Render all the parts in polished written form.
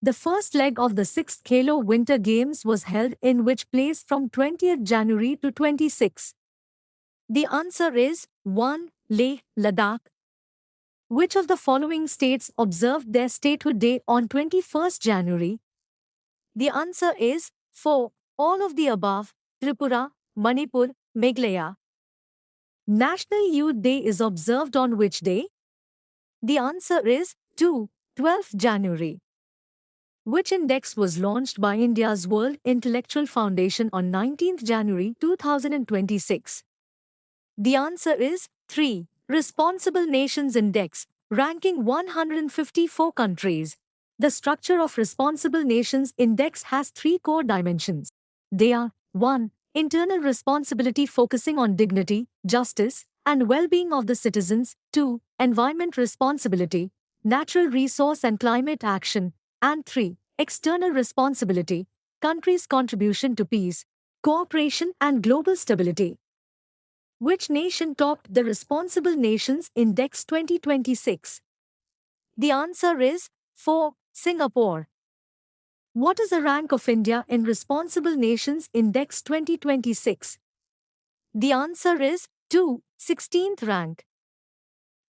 The first leg of the 6th Khelo Winter Games was held in which place from 20th January to 26? The answer is 1. Leh, Ladakh. Which of the following states observed their statehood day on 21st January? The answer is 4. All of the above: Tripura, Manipur, Meghalaya. National Youth Day is observed on which day? The answer is 2. 12th January. Which index was launched by India's World Intellectual Foundation on 19th January 2026? The answer is 3. Responsible Nations Index, ranking 154 countries. The structure of Responsible Nations Index has three core dimensions. They are 1. Internal responsibility focusing on dignity, justice, and well-being of the citizens. 2. Environment responsibility, natural resource and climate action. And 3. External responsibility, countries' contribution to peace, cooperation and global stability. Which nation topped the Responsible Nations Index 2026? The answer is 4. Singapore. What is the rank of India in Responsible Nations Index 2026? The answer is 2. 16th rank.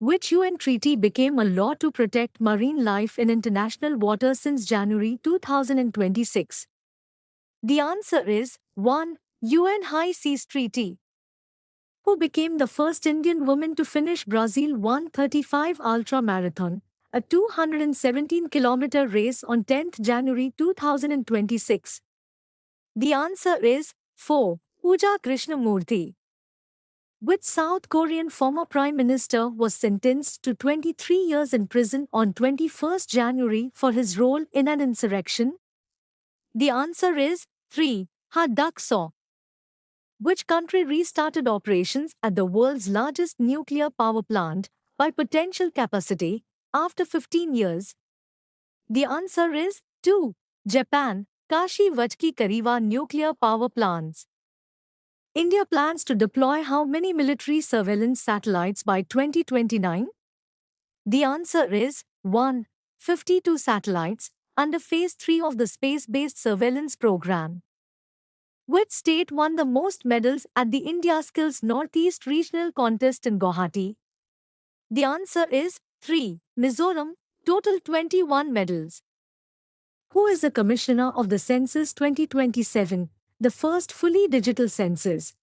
Which UN treaty became a law to protect marine life in international waters since January 2026? The answer is 1. UN High Seas Treaty. Who became the first Indian woman to finish Brazil 135 Ultra Marathon, a 217-kilometer race on 10th January 2026? The answer is 4. Pooja Krishnamurthy. Which South Korean former Prime Minister was sentenced to 23 years in prison on 21st January for his role in an insurrection? The answer is 3. Ha Duck-seo. Which country restarted operations at the world's largest nuclear power plant by potential capacity after 15 years? The answer is 2. Japan, Kashi-Vachki Kariwa nuclear power plants. India plans to deploy how many military surveillance satellites by 2029? The answer is 1. 52 satellites under Phase 3 of the Space-Based Surveillance Program. Which state won the most medals at the India Skills Northeast Regional Contest in Guwahati? The answer is 3. Mizoram, total 21 medals. Who is the Commissioner of the Census 2027, the first fully digital census?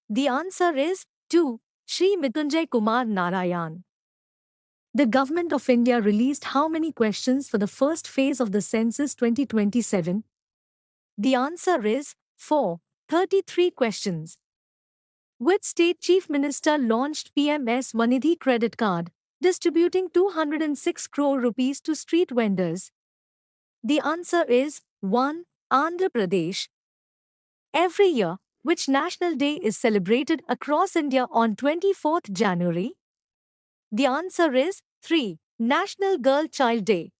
The answer is 2. Shri Mrityunjay Kumar Narayan. The Government of India released how many questions for the first phase of the Census 2027? The answer is 4. 33 questions. Which state chief minister launched PMS Vanidhi credit card, distributing 206 crore rupees to street vendors? The answer is 1. Andhra Pradesh. Every year, which national day is celebrated across India on 24th January? The answer is 3. National Girl Child Day.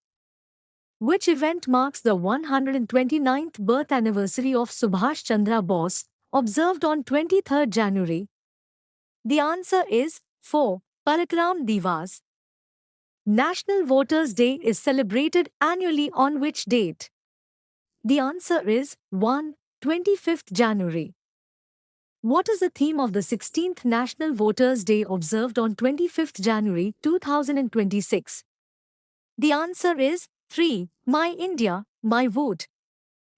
Which event marks the 129th birth anniversary of Subhash Chandra Bose, observed on 23rd January? The answer is 4. Parakram Divas. National Voters' Day is celebrated annually on which date? The answer is 1. 25th January. What is the theme of the 16th National Voters' Day observed on 25th January 2026? The answer is 3. My India, My Vote.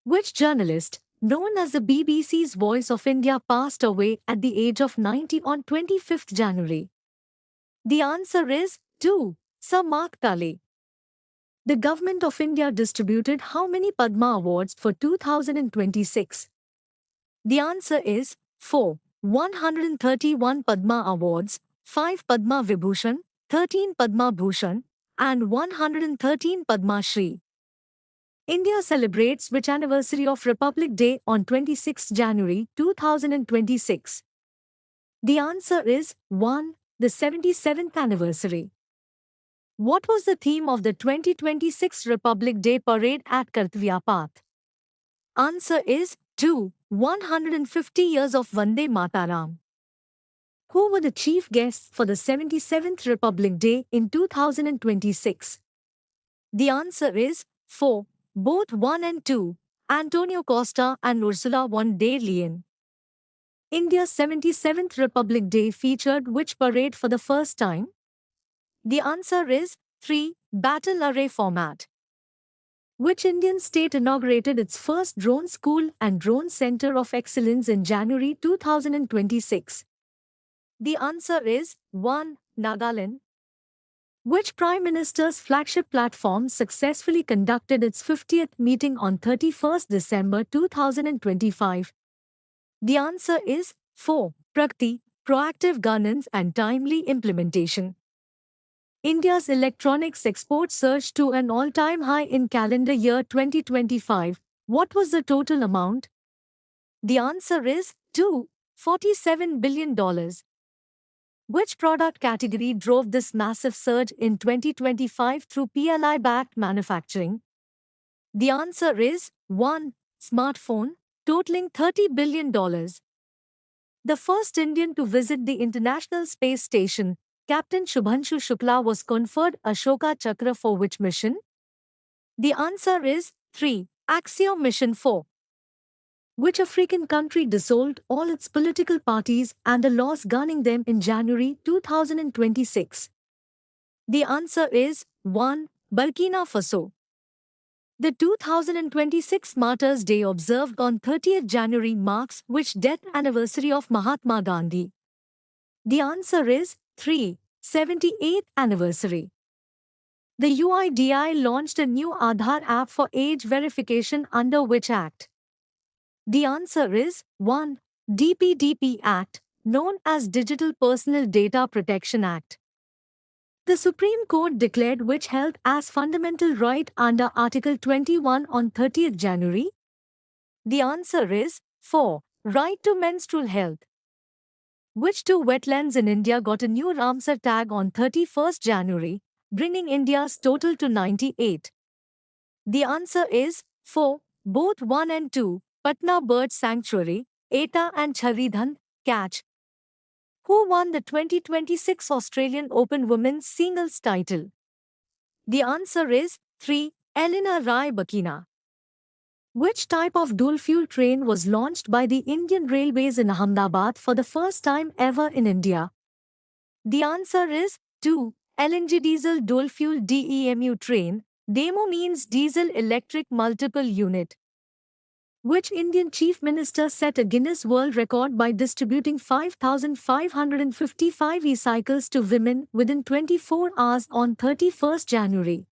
Which journalist, known as the BBC's Voice of India, passed away at the age of 90 on 25th January? The answer is 2. Sir Mark Talley. The Government of India distributed how many Padma Awards for 2026? The answer is 4. 131 Padma Awards, 5 Padma Vibhushan, 13 Padma Bhushan, and 113 Padma Shri. India celebrates which anniversary of Republic Day on 26 January 2026? The answer is 1. The 77th anniversary. What was the theme of the 2026 Republic Day parade at Kartavya Path? Answer is 2. 150 years of Vande Mataram. Who were the chief guests for the 77th Republic Day in 2026? The answer is 4. Both 1 and 2. Antonio Costa and Ursula von der Leyen. India's 77th Republic Day featured which parade for the first time? The answer is 3. Battle array format. Which Indian state inaugurated its first drone school and drone center of excellence in January 2026? The answer is 1. Nagaland. Which Prime Minister's flagship platform successfully conducted its 50th meeting on 31st December 2025? The answer is 4. Pragati, proactive governance and timely implementation. India's electronics export surged to an all-time high in calendar year 2025. What was the total amount? The answer is 2. $47 billion. Which product category drove this massive surge in 2025 through PLI-backed manufacturing? The answer is 1. Smartphone, totaling $30 billion. The first Indian to visit the International Space Station, Captain Shubhanshu Shukla, was conferred Ashoka Chakra for which mission? The answer is 3. Axiom Mission 4. Which African country dissolved all its political parties and the laws governing them in January 2026? The answer is 1. Burkina Faso. The 2026 Martyrs' Day observed on 30th January marks which death anniversary of Mahatma Gandhi? The answer is 3. 78th anniversary. The UIDAI launched a new Aadhaar app for age verification under which act? The answer is 1. DPDP Act, known as Digital Personal Data Protection Act. The Supreme Court declared which health as fundamental right under Article 21 on 30th January? The answer is 4. Right to menstrual health. Which two wetlands in India got a new Ramsar tag on 31st January, bringing India's total to 98? The answer is 4. Both 1 and 2. Patna Bird Sanctuary, Eta and Chharidhan, catch. Who won the 2026 Australian Open Women's Singles title? The answer is 3. Elena Rybakina. Which type of dual-fuel train was launched by the Indian Railways in Ahmedabad for the first time ever in India? The answer is 2. LNG diesel dual-fuel DEMU train. DEMU means diesel electric multiple unit. Which Indian Chief Minister set a Guinness World Record by distributing 5,555 e-cycles to women within 24 hours on 31st January?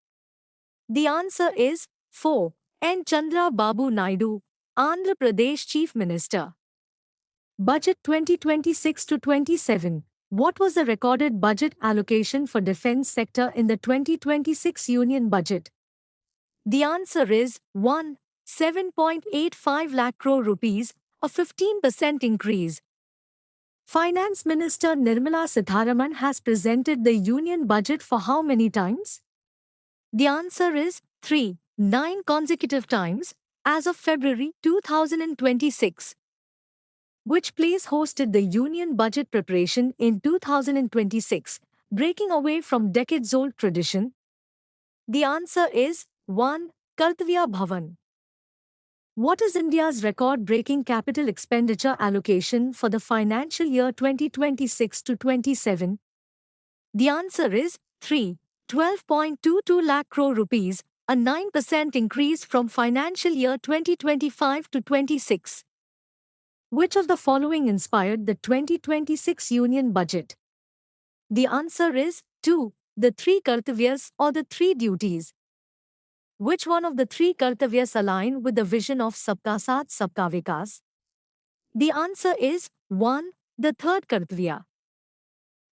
The answer is 4. N. Chandra Babu Naidu, Andhra Pradesh Chief Minister. Budget 2026-27. What was the recorded budget allocation for defense sector in the 2026 Union Budget? The answer is 1. 7.85 lakh crore rupees, a 15% increase. Finance Minister Nirmala Sitharaman has presented the Union Budget for how many times? The answer is 3. 9 consecutive times, as of February 2026. Which place hosted the Union Budget preparation in 2026, breaking away from decades-old tradition? The answer is 1. Kartavya Bhavan. What is India's record-breaking capital expenditure allocation for the financial year 2026-27? The answer is 3. 12.22 lakh crore rupees, a 9% increase from financial year 2025-26. Which of the following inspired the 2026 Union Budget? The answer is 2. The 3 Kartavyas or the 3 duties. Which one of the 3 Kartavyas align with the vision of Sabka Saath Sabka Vikas? The answer is 1. The third Kartavya.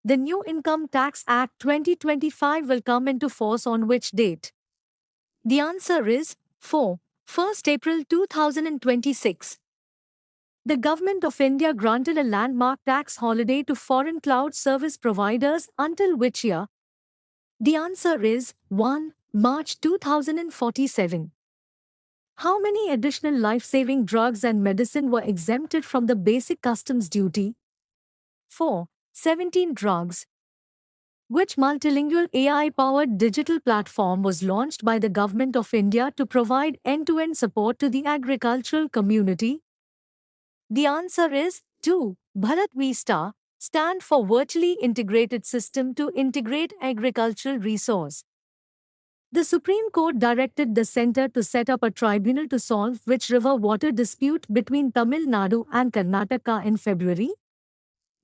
The new Income Tax Act 2025 will come into force on which date? The answer is 4. 1st April 2026. The Government of India granted a landmark tax holiday to foreign cloud service providers until which year? The answer is 1. March 2047. How many additional life-saving drugs and medicine were exempted from the basic customs duty? 4. 17 drugs. Which multilingual AI-powered digital platform was launched by the Government of India to provide end-to-end support to the agricultural community? The answer is 2. Bharat Vista, stand for Virtually Integrated System to Integrate Agricultural Resource. The Supreme Court directed the centre to set up a tribunal to solve which river water dispute between Tamil Nadu and Karnataka in February?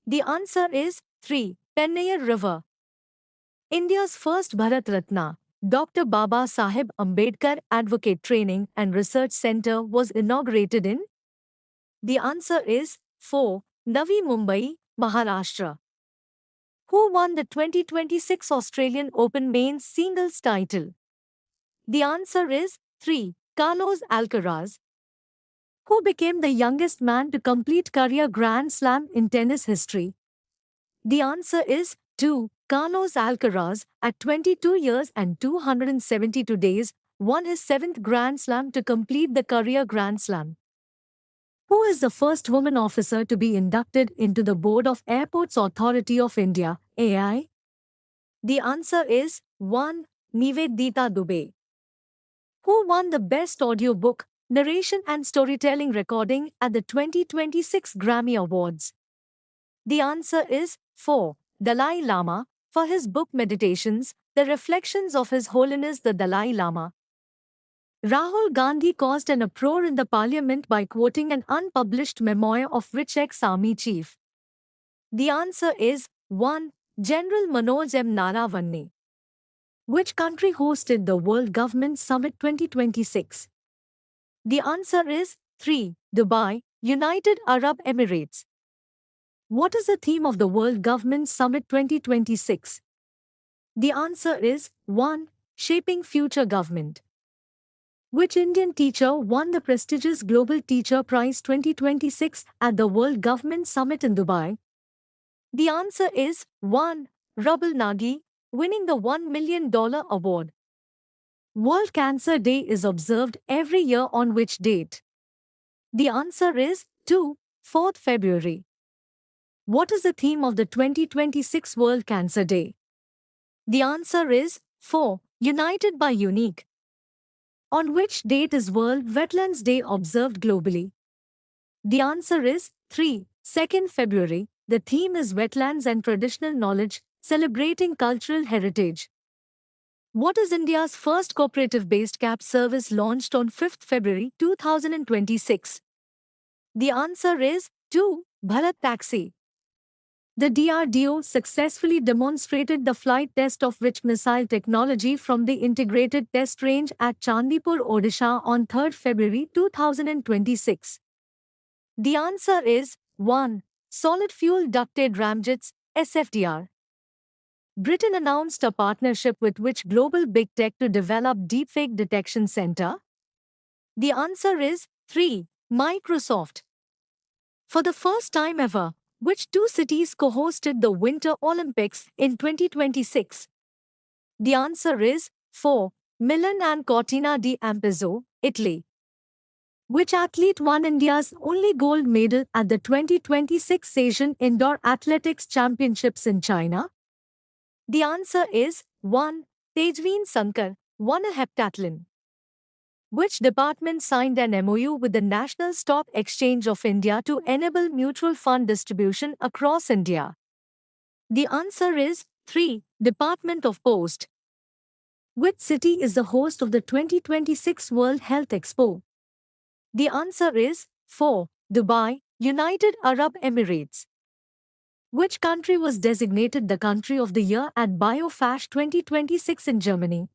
The answer is 3. Pennayar River. India's first Bharat Ratna, Dr. Baba Saheb Ambedkar Advocate Training and Research Centre was inaugurated in? The answer is 4. Navi Mumbai, Maharashtra. Who won the 2026 Australian Open Men's Singles title? The answer is 3. Carlos Alcaraz. Who became the youngest man to complete career Grand Slam in tennis history? The answer is 2. Carlos Alcaraz, at 22 years and 272 days, won his 7th Grand Slam to complete the career Grand Slam. Who is the first woman officer to be inducted into the Board of Airports Authority of India, AI? The answer is 1. Nivedita Dubey. Who won the Best Audiobook, Narration and Storytelling Recording at the 2026 Grammy Awards? The answer is 4. Dalai Lama, for his book Meditations, The Reflections of His Holiness the Dalai Lama. Rahul Gandhi caused an uproar in the parliament by quoting an unpublished memoir of which ex-army chief? The answer is 1. General Manoj M. Naravanne. Which country hosted the World Government Summit 2026? The answer is 3. Dubai, United Arab Emirates. What is the theme of the World Government Summit 2026? The answer is 1. Shaping Future Government. Which Indian teacher won the prestigious Global Teacher Prize 2026 at the World Government Summit in Dubai? The answer is 1. Rubal Nagi, winning the $1 million award. World Cancer Day is observed every year on which date? The answer is 2. 4th February. What is the theme of the 2026 World Cancer Day? The answer is 4. United by Unique. On which date is World Wetlands Day observed globally? The answer is 3. 2nd February. The theme is Wetlands and Traditional Knowledge, celebrating cultural heritage. What is India's first cooperative-based cab service launched on 5th February 2026? The answer is 2. Bharat Taxi. The DRDO successfully demonstrated the flight test of which missile technology from the Integrated Test Range at Chandipur, Odisha on 3rd February 2026? The answer is 1. Solid Fuel Ducted Ramjets, SFDR. Britain announced a partnership with which global big tech to develop deepfake detection center? The answer is 3. Microsoft. For the first time ever, which two cities co-hosted the Winter Olympics in 2026? The answer is 4. Milan and Cortina d'Ampezzo, Italy. Which athlete won India's only gold medal at the 2026 Asian Indoor Athletics Championships in China? The answer is 1. Tejveen Sankar, won a heptathlon. Which department signed an MOU with the National Stock Exchange of India to enable mutual fund distribution across India? The answer is 3. Department of Post. Which city is the host of the 2026 World Health Expo? The answer is 4. Dubai, United Arab Emirates. Which country was designated the Country of the Year at BioFash 2026 in Germany?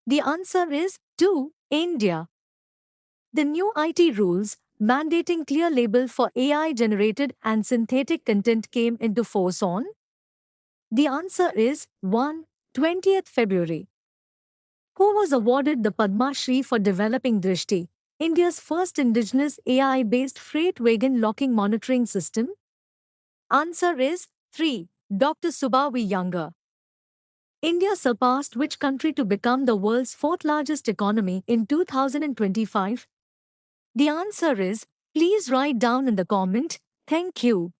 The answer is 2. India. The new IT rules mandating clear label for AI-generated and synthetic content came into force on? The answer is 1. 20th February. Who was awarded the Padma Shri for developing Drishti, India's first indigenous AI-based freight wagon locking monitoring system? Answer is 3. Dr. Subhavi Younger. India surpassed which country to become the world's fourth largest economy in 2025? The answer is, please write down in the comment. Thank you.